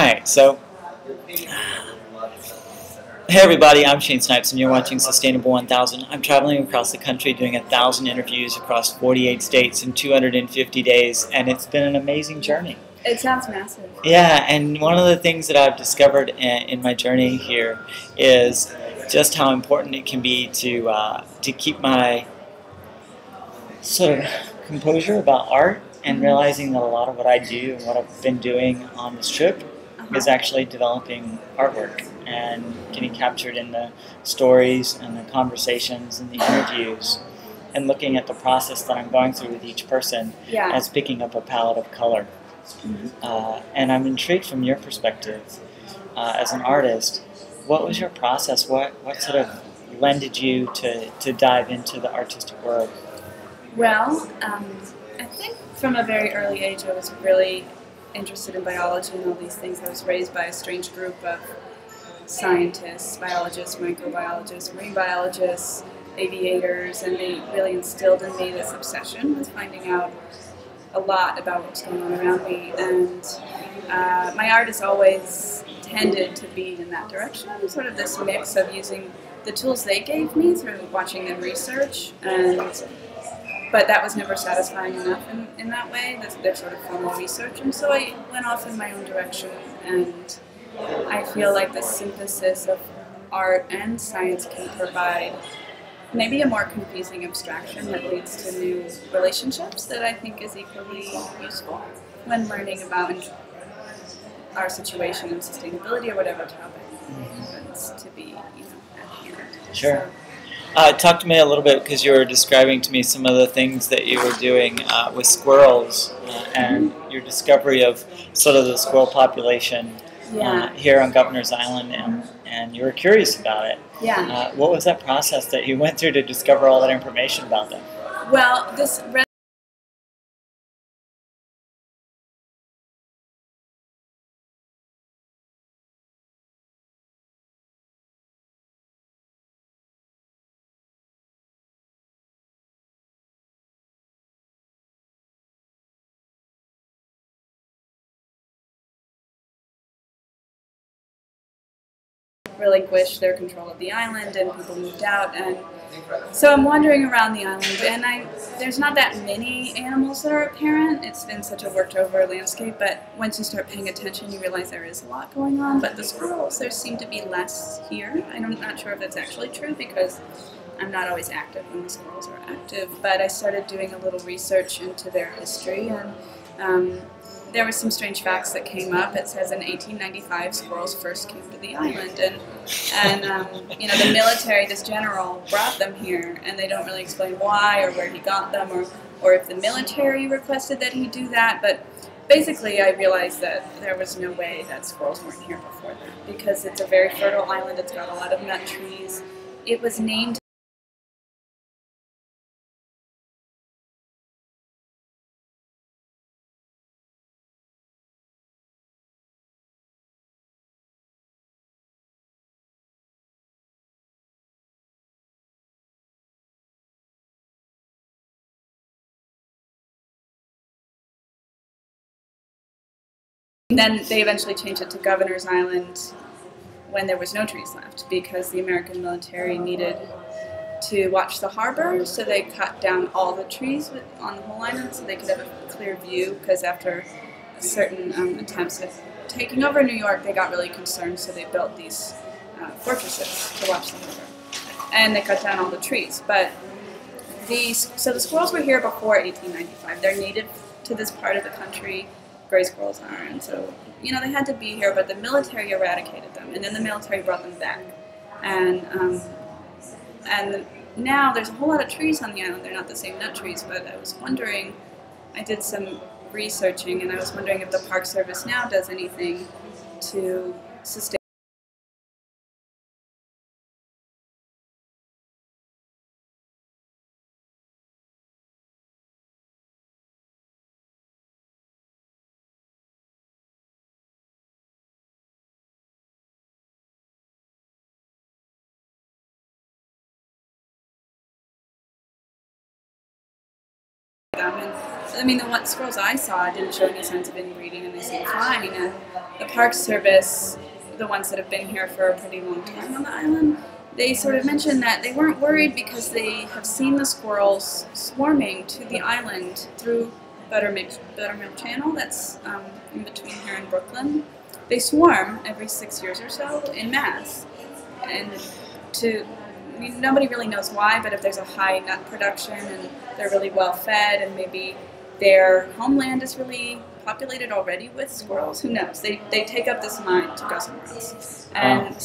right, so hey everybody, I'm Shane Snipes and you're watching Sustainable 1000. I'm traveling across the country doing 1,000 interviews across 48 states in 250 days, and it's been an amazing journey. It sounds massive. Yeah, and one of the things that I've discovered in my journey here is just how important it can be to keep my sort of composure about art, and realizing that a lot of what I do and what I've been doing on this trip is actually developing artwork and getting captured in the stories and the conversations and the interviews, and looking at the process that I'm going through with each person as picking up a palette of color. And I'm intrigued from your perspective as an artist. What was your process? What sort of lended you to dive into the artistic world? Well, I think from a very early age I was really interested in biology and all these things. I was raised by a strange group of scientists, biologists, microbiologists, marine biologists, aviators, and they really instilled in me this obsession with finding out a lot about what's going on around me. And my art has always tended to be in that direction, sort of this mix of using the tools they gave me through watching them research, but that was never satisfying enough in that way, their sort of formal research. And so I went off in my own direction, and I feel like the synthesis of art and science can provide maybe a more confusing abstraction that leads to new relationships that I think is equally useful when learning about our situation and sustainability or whatever topic happens to be, at hand. Sure. So, Talk to me a little bit, because you were describing to me some of the things that you were doing with squirrels and your discovery of sort of the squirrel population here on Governor's Island, and you were curious about it. Yeah. What was that process that you went through to discover all that information about them? Well, this relinquished their control of the island and people moved out, and so I'm wandering around the island, and there's not that many animals that are apparent. It's been such a worked over landscape, but once you start paying attention you realize there is a lot going on. But the squirrels, there seem to be less here. I'm not sure if that's actually true because I'm not always active when the squirrels are active, but I started doing a little research into their history, and there were some strange facts that came up. It says in 1895 squirrels first came to the island, and the military, this general, brought them here, and they don't really explain why or where he got them, or if the military requested that he do that. But basically I realized that there was no way that squirrels weren't here before that, because it's a very fertile island. It's got a lot of nut trees. It was named then they eventually changed it to Governor's Island when there was no trees left, because the American military needed to watch the harbor, so they cut down all the trees on the whole island so they could have a clear view, because after certain attempts at taking over New York they got really concerned, so they built these fortresses to watch the harbor, and they cut down all the trees. But so the squirrels were here before 1895. They're native to this part of the country. Gray squirrels are, and so they had to be here, but the military eradicated them, and then the military brought them back, and now there's a whole lot of trees on the island. They're not the same nut trees, but I was wondering, I did some researching, and I was wondering if the Park Service now does anything to sustain them. And the squirrels I saw didn't show any signs of inbreeding, and they seemed fine. And the Park Service, the ones that have been here for a pretty long time on the island, they sort of mentioned that they weren't worried because they have seen the squirrels swarming to the island through Buttermilk Channel, that's in between here and Brooklyn. They swarm every 6 years or so in mass, and nobody really knows why, but if there's a high nut production and they're really well fed and maybe their homeland is really populated already with squirrels, who knows? They take up this mind to go somewhere else. And